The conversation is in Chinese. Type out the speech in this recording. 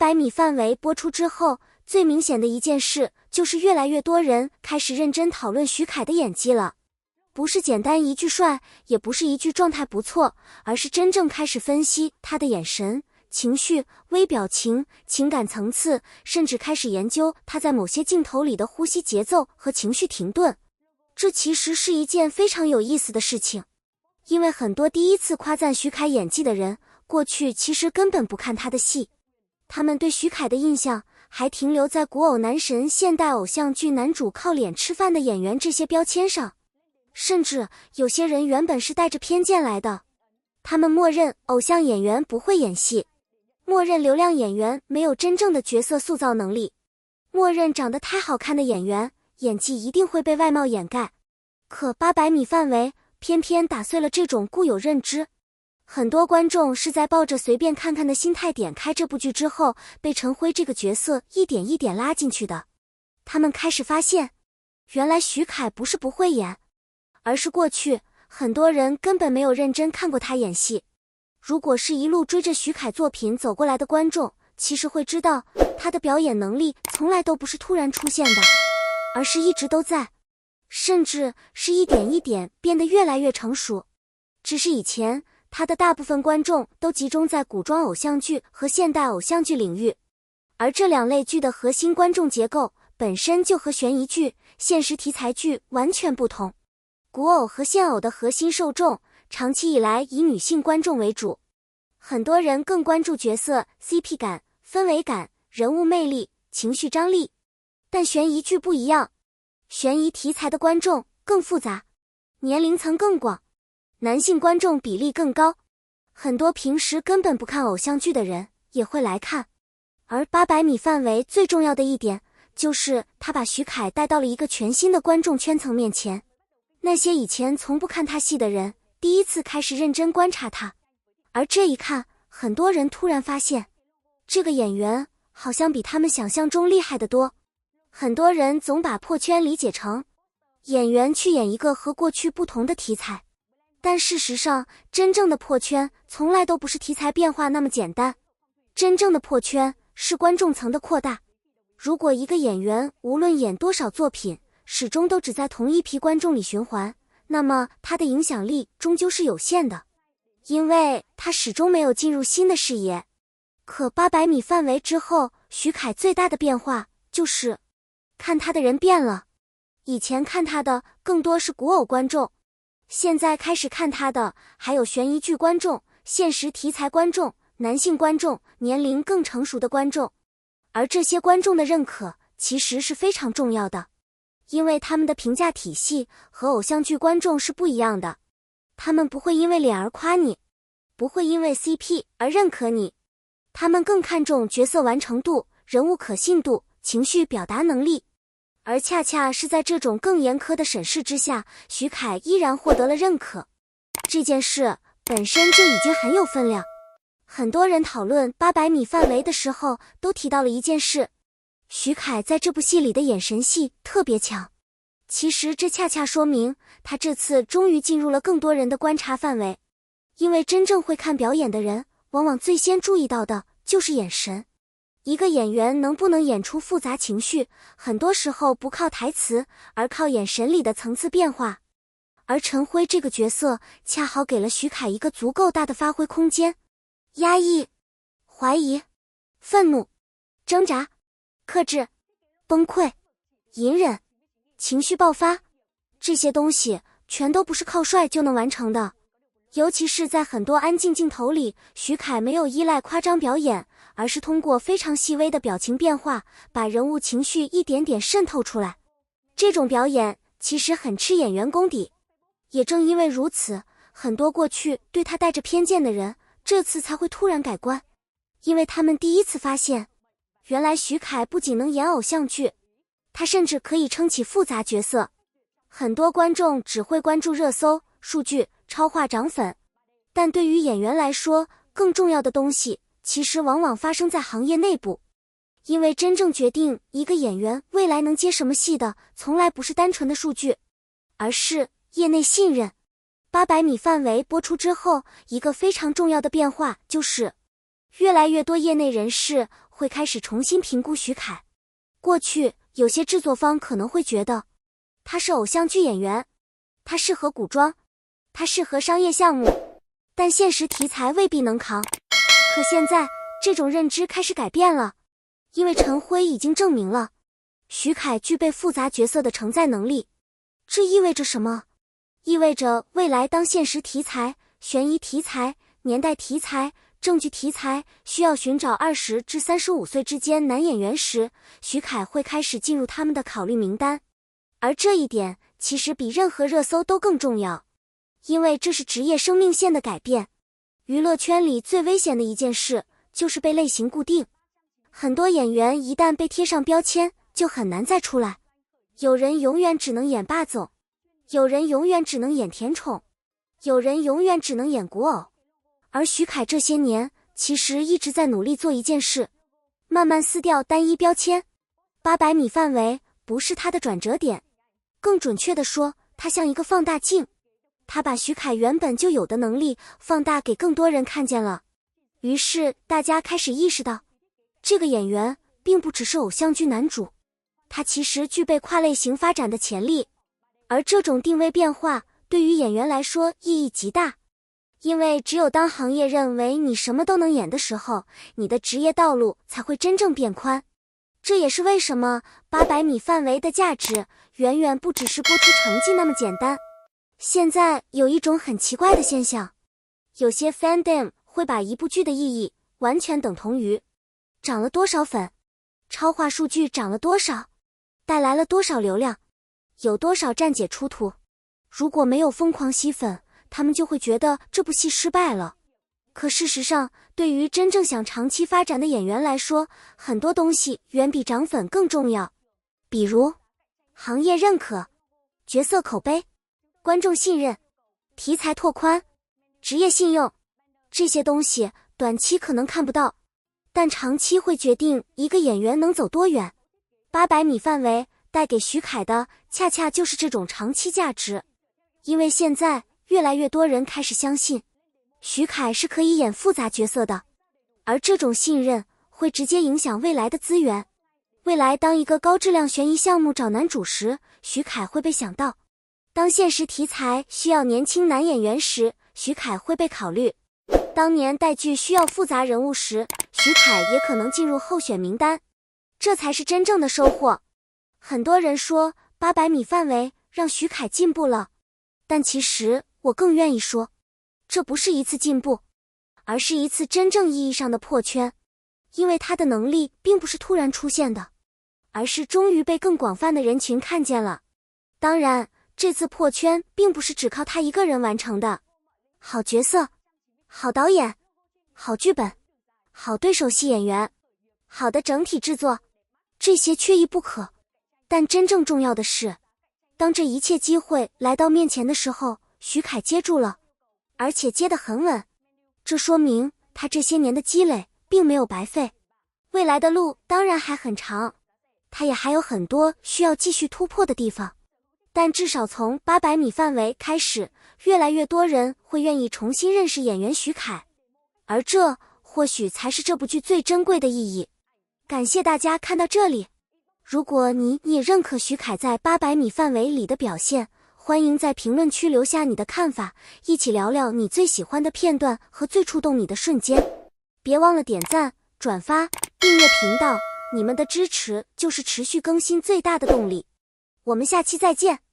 800米范围播出之后，最明显的一件事就是越来越多人开始认真讨论徐凯的演技了。不是简单一句帅，也不是一句状态不错，而是真正开始分析他的眼神、情绪、微表情、情感层次，甚至开始研究他在某些镜头里的呼吸节奏和情绪停顿。这其实是一件非常有意思的事情，因为很多第一次夸赞徐凯演技的人，过去其实根本不看他的戏，他们对徐凯的印象还停留在古偶男神、现代偶像剧男主靠脸吃饭的演员这些标签上。甚至有些人原本是带着偏见来的，他们默认偶像演员不会演戏，默认流量演员没有真正的角色塑造能力，默认长得太好看的演员演技一定会被外貌掩盖。可800米范围偏偏打碎了这种固有认知，很多观众是在抱着随便看看的心态点开这部剧之后，被陈辉这个角色一点一点拉进去的。他们开始发现，原来徐凯不是不会演，而是过去很多人根本没有认真看过他演戏。如果是一路追着徐凯作品走过来的观众，其实会知道他的表演能力从来都不是突然出现的，而是一直都在，甚至是一点一点变得越来越成熟。只是以前他的大部分观众都集中在古装偶像剧和现代偶像剧领域，而这两类剧的核心观众结构本身就和悬疑剧、现实题材剧完全不同。古偶和现偶的核心受众长期以来以女性观众为主，很多人更关注角色 CP 感、氛围感、人物魅力、情绪张力。但悬疑剧不一样，悬疑题材的观众更复杂，年龄层更广，男性观众比例更高，很多平时根本不看偶像剧的人也会来看。而800米范围最重要的一点，就是他把徐凯带到了一个全新的观众圈层面前。那些以前从不看他戏的人，第一次开始认真观察他，而这一看，很多人突然发现，这个演员好像比他们想象中厉害得多。很多人总把破圈理解成演员去演一个和过去不同的题材，但事实上，真正的破圈从来都不是题材变化那么简单，真正的破圈是观众层的扩大。如果一个演员无论演多少作品，始终都只在同一批观众里循环，那么他的影响力终究是有限的，因为他始终没有进入新的视野。可800米范围之后，徐凯最大的变化就是看他的人变了。以前看他的更多是古偶观众，现在开始看他的还有悬疑剧观众、现实题材观众、男性观众、年龄更成熟的观众。而这些观众的认可其实是非常重要的，因为他们的评价体系和偶像剧观众是不一样的。他们不会因为脸而夸你，不会因为 CP 而认可你，他们更看重角色完成度、人物可信度、情绪表达能力。而恰恰是在这种更严苛的审视之下，徐凯依然获得了认可。这件事本身就已经很有分量。很多人讨论800米范围的时候都提到了一件事，徐凯在这部戏里的眼神戏特别强。其实这恰恰说明他这次终于进入了更多人的观察范围，因为真正会看表演的人往往最先注意到的就是眼神。一个演员能不能演出复杂情绪，很多时候不靠台词，而靠眼神里的层次变化。而陈辉这个角色恰好给了徐凯一个足够大的发挥空间。压抑、怀疑、愤怒、挣扎、克制、崩溃、隐忍、情绪爆发，这些东西全都不是靠帅就能完成的。尤其是在很多安静镜头里，徐凯没有依赖夸张表演，而是通过非常细微的表情变化，把人物情绪一点点渗透出来。这种表演其实很吃演员功底，也正因为如此，很多过去对他带着偏见的人，这次才会突然改观，因为他们第一次发现，原来徐凯不仅能演偶像剧，他甚至可以撑起复杂角色。很多观众只会关注热搜、数据、超话涨粉，但对于演员来说，更重要的东西其实往往发生在行业内部。因为真正决定一个演员未来能接什么戏的，从来不是单纯的数据，而是业内信任。800米范围播出之后，一个非常重要的变化就是，越来越多业内人士会开始重新评估徐凯。过去，有些制作方可能会觉得，他是偶像剧演员，他适合古装，他适合商业项目，但现实题材未必能扛。可现在，这种认知开始改变了，因为陈辉已经证明了，徐凯具备复杂角色的承载能力。这意味着什么？意味着未来当现实题材、悬疑题材、年代题材、正剧题材需要寻找20至35岁之间男演员时，徐凯会开始进入他们的考虑名单。而这一点其实比任何热搜都更重要，因为这是职业生命线的改变。娱乐圈里最危险的一件事就是被类型固定，很多演员一旦被贴上标签，就很难再出来。有人永远只能演霸总，有人永远只能演甜宠，有人永远只能演古偶。而徐凯这些年其实一直在努力做一件事，慢慢撕掉单一标签。800米范围不是他的转折点，更准确地说，他像一个放大镜，他把徐凯原本就有的能力放大给更多人看见了。于是大家开始意识到，这个演员并不只是偶像剧男主，他其实具备跨类型发展的潜力。而这种定位变化对于演员来说意义极大，因为只有当行业认为你什么都能演的时候，你的职业道路才会真正变宽。这也是为什么800米范围的价值远远不只是播出成绩那么简单。现在有一种很奇怪的现象，有些 fandom 会把一部剧的意义完全等同于涨了多少粉，超话数据涨了多少，带来了多少流量，有多少站姐出图。如果没有疯狂吸粉，他们就会觉得这部戏失败了。可事实上，对于真正想长期发展的演员来说，很多东西远比涨粉更重要。比如，行业认可、角色口碑、观众信任、题材拓宽、职业信用，这些东西短期可能看不到，但长期会决定一个演员能走多远。800米范围带给徐凯的恰恰就是这种长期价值，因为现在越来越多人开始相信徐凯是可以演复杂角色的，而这种信任会直接影响未来的资源。未来当一个高质量悬疑项目找男主时，徐凯会被想到；当现实题材需要年轻男演员时，徐凯会被考虑；当年代剧需要复杂人物时，徐凯也可能进入候选名单。这才是真正的收获。很多人说800米范围让徐凯进步了，但其实我更愿意说，这不是一次进步，而是一次真正意义上的破圈。因为他的能力并不是突然出现的，而是终于被更广泛的人群看见了。当然，这次破圈并不是只靠他一个人完成的。好角色、好导演、好剧本、好对手戏演员、好的整体制作，这些缺一不可。但真正重要的是，当这一切机会来到面前的时候，徐凯接住了，而且接得很稳。这说明他这些年的积累并没有白费。未来的路当然还很长，他也还有很多需要继续突破的地方。但至少从800米范围开始，越来越多人会愿意重新认识演员徐凯，而这或许才是这部剧最珍贵的意义。感谢大家看到这里。如果你也认可徐凯在800米范围里的表现，欢迎在评论区留下你的看法，一起聊聊你最喜欢的片段和最触动你的瞬间。别忘了点赞、转发、订阅频道，你们的支持就是持续更新最大的动力。我们下期再见。